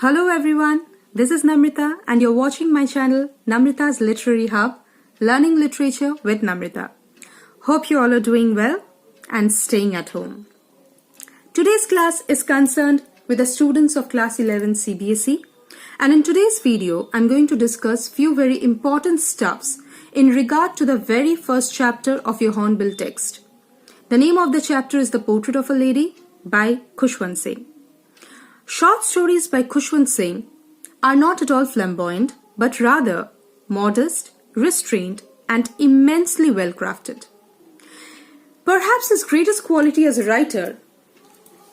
Hello everyone, this is Namrita and you're watching my channel Namrita's Literary Hub, Learning Literature with Namrita. Hope you all are doing well and staying at home. Today's class is concerned with the students of class 11 CBSE, and in today's video I'm going to discuss few very important stuffs in regard to the very first chapter of your Hornbill text. The name of the chapter is The Portrait of a Lady by Khushwant Singh. Short stories by Khushwant Singh are not at all flamboyant, but rather modest, restrained, and immensely well crafted. Perhaps his greatest quality as a writer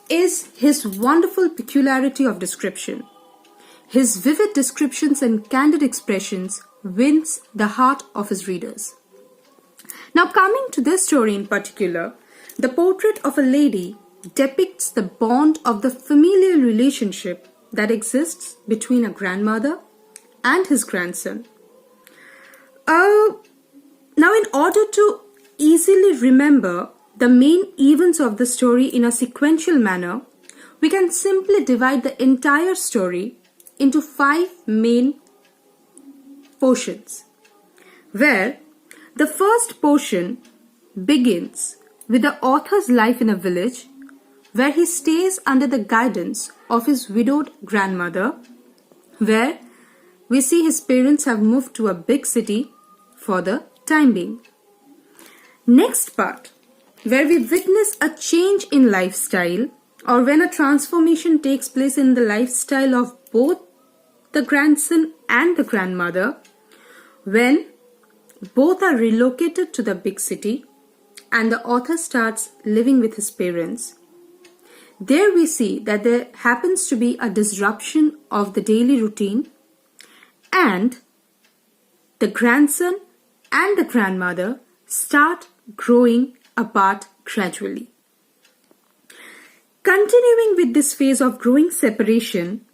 is his wonderful peculiarity of description. His vivid descriptions and candid expressions wins the heart of his readers. Now, coming to this story in particular, The Portrait of a Lady depicts the bond of the familial relationship that exists between a grandmother and his grandson. Now, in order to easily remember the main events of the story in a sequential manner, we can simply divide the entire story into 5 main portions, where the first portion begins with the author's life in a village where he stays under the guidance of his widowed grandmother, where we see his parents have moved to a big city for the time being. Next part, where we witness a change in lifestyle, or when a transformation takes place in the lifestyle of both the grandson and the grandmother, when both are relocated to the big city and the author starts living with his parents. There we see that there happens to be a disruption of the daily routine, and the grandson and the grandmother start growing apart gradually. Continuing with this phase of growing separation,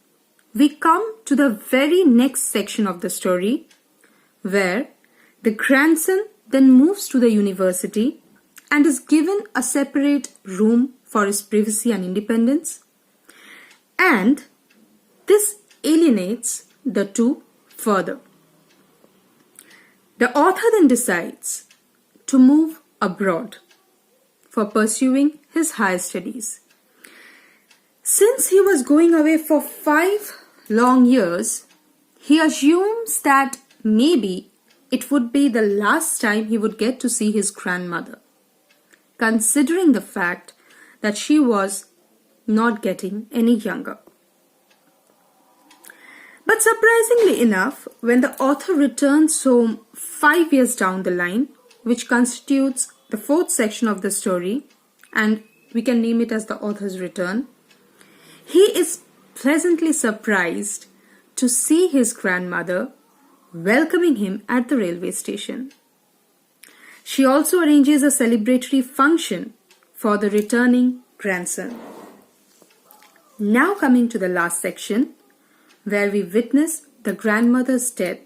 we come to the very next section of the story, where the grandson then moves to the university and is given a separate room for his privacy and independence, and this alienates the two further. The author then decides to move abroad for pursuing his higher studies. Since he was going away for 5 long years, he assumes that maybe it would be the last time he would get to see his grandmother, considering the fact that she was not getting any younger. But surprisingly enough, when the author returns home 5 years down the line, which constitutes the 4th section of the story, and we can name it as the author's return, he is pleasantly surprised to see his grandmother welcoming him at the railway station. She also arranges a celebratory function for the returning grandson. Now coming to the last section, where we witness the grandmother's death,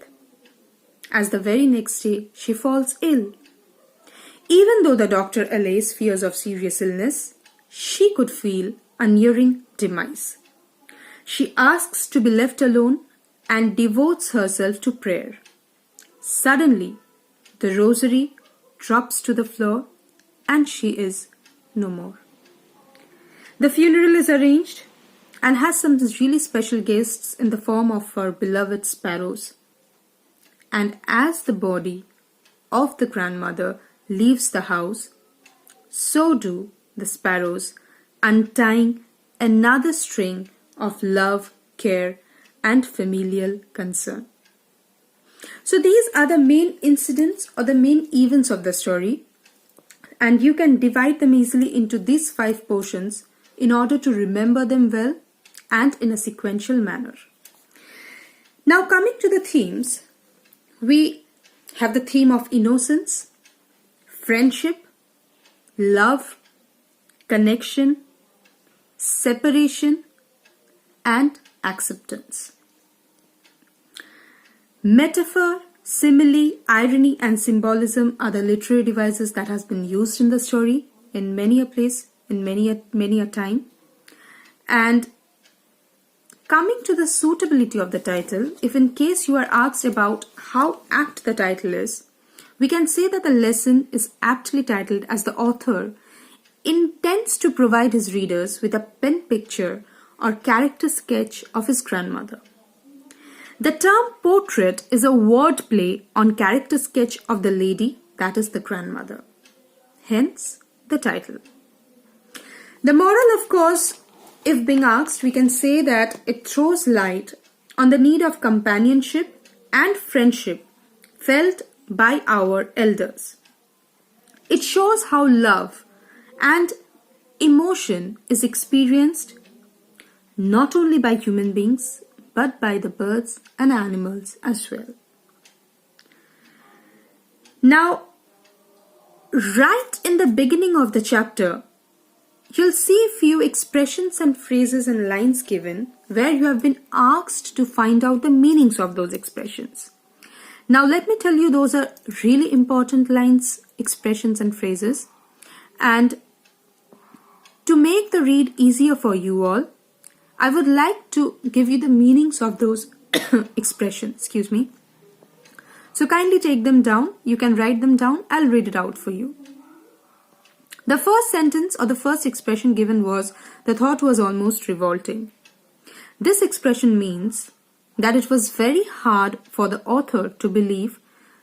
as the very next day she falls ill. Even though the doctor allays fears of serious illness, she could feel a nearing demise. She asks to be left alone and devotes herself to prayer. Suddenly, the rosary drops to the floor and she is no more. The funeral is arranged and has some really special guests in the form of her beloved sparrows. And as the body of the grandmother leaves the house, so do the sparrows, untying another string of love, care, and familial concern. So these are the main incidents or the main events of the story, and you can divide them easily into these 5 portions in order to remember them well and in a sequential manner. Now coming to the themes, we have the theme of innocence, friendship, love, connection, separation, and acceptance. Metaphor, simile, irony, and symbolism are the literary devices that has been used in the story in many a place, in many a time. And Coming to the suitability of the title, if in case you are asked about how apt the title is, we can say that the lesson is aptly titled as the author intends to provide his readers with a pen picture or character sketch of his grandmother. The term portrait is a wordplay on character sketch of the lady, that is the grandmother. Hence, the title. The moral, of course, if being asked, we can say that it throws light on the need of companionship and friendship felt by our elders. It shows how love and emotion is experienced not only by human beings but by the birds and animals as well. Now, right in the beginning of the chapter, you'll see a few expressions and phrases and lines given where you have been asked to find out the meanings of those expressions. Now, let me tell you, those are really important lines, expressions and phrases. And to make the read easier for you all, I would like to give you the meanings of those expressions. So kindly take them down. You can write them down. I'll read it out for you. The first sentence or the first expression given was, the thought was almost revolting. This expression means that it was very hard for the author to believe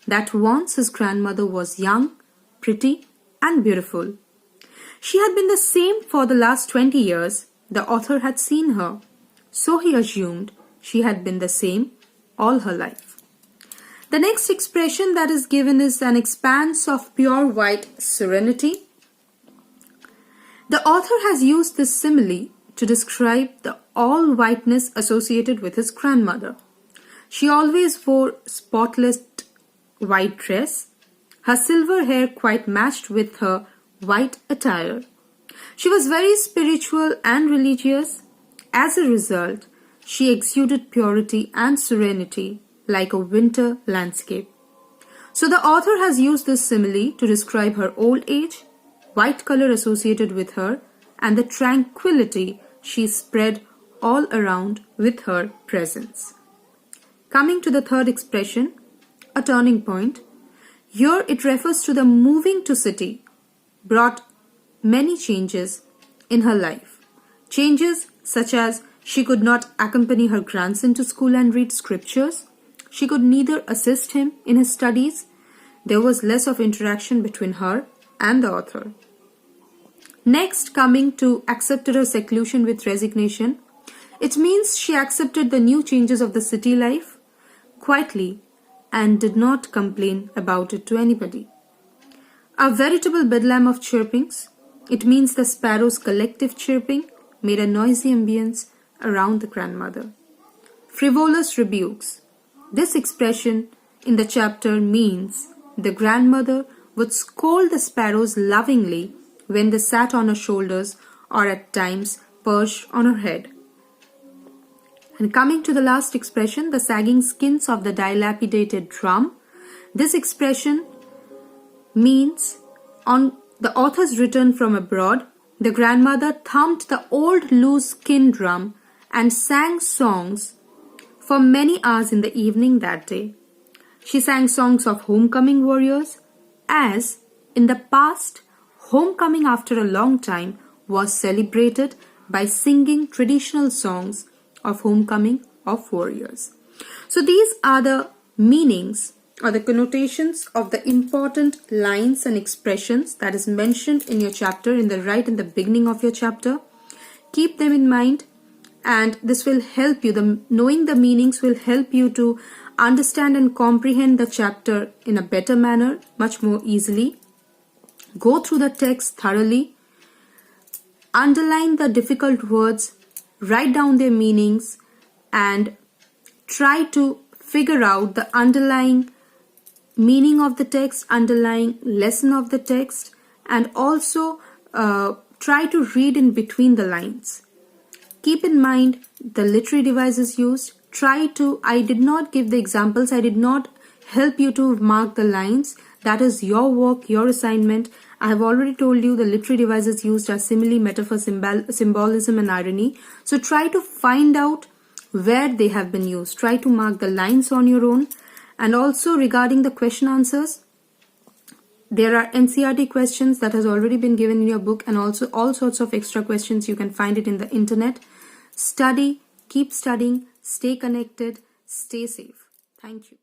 that once his grandmother was young, pretty and beautiful. She had been the same for the last 20 years the author had seen her, so he assumed she had been the same all her life. The next expression that is given is an expanse of pure white serenity. The author has used this simile to describe the all-whiteness associated with his grandmother. She always wore spotless white dress. Her silver hair quite matched with her white attire. She was very spiritual and religious. As a result, she exuded purity and serenity like a winter landscape. So the author has used this simile to describe her old age, white color associated with her, and the tranquility she spread all around with her presence. Coming to the third expression, a turning point. Here it refers to the moving to city brought many changes in her life. Changes such as she could not accompany her grandson to school and read scriptures. She could neither assist him in his studies. There was less of interaction between her and the author. Next, coming to accepted her seclusion with resignation. It means she accepted the new changes of the city life quietly and did not complain about it to anybody. A veritable bedlam of chirpings. It means the sparrows' collective chirping made a noisy ambience around the grandmother. Frivolous rebukes. This expression in the chapter means the grandmother would scold the sparrows lovingly when they sat on her shoulders or at times perched on her head. And coming to the last expression, the sagging skins of the dilapidated drum. This expression means on the author's return from abroad, the grandmother thumped the old loose skin drum and sang songs for many hours in the evening that day. She sang songs of homecoming warriors, as in the past, homecoming after a long time was celebrated by singing traditional songs of homecoming of warriors. So these are the meanings or the connotations of the important lines and expressions that is mentioned in your chapter in the beginning of your chapter. Keep them in mind, and this will help you. Knowing the meanings will help you to understand and comprehend the chapter in a better manner, much more easily. Go through the text thoroughly, underline the difficult words, write down their meanings, and try to figure out the underlying meaning of the text, underlying lesson of the text, and also try to read in between the lines. Keep in mind the literary devices used. I did not give the examples, I did not help you to mark the lines. That is your work, your assignment. I have already told you the literary devices used are simile, metaphor, symbolism and irony. So try to find out where they have been used. Try to mark the lines on your own. And also regarding the question answers, there are NCERT questions that has already been given in your book, and also all sorts of extra questions. You can find it in the internet. Study, keep studying, stay connected, stay safe. Thank you.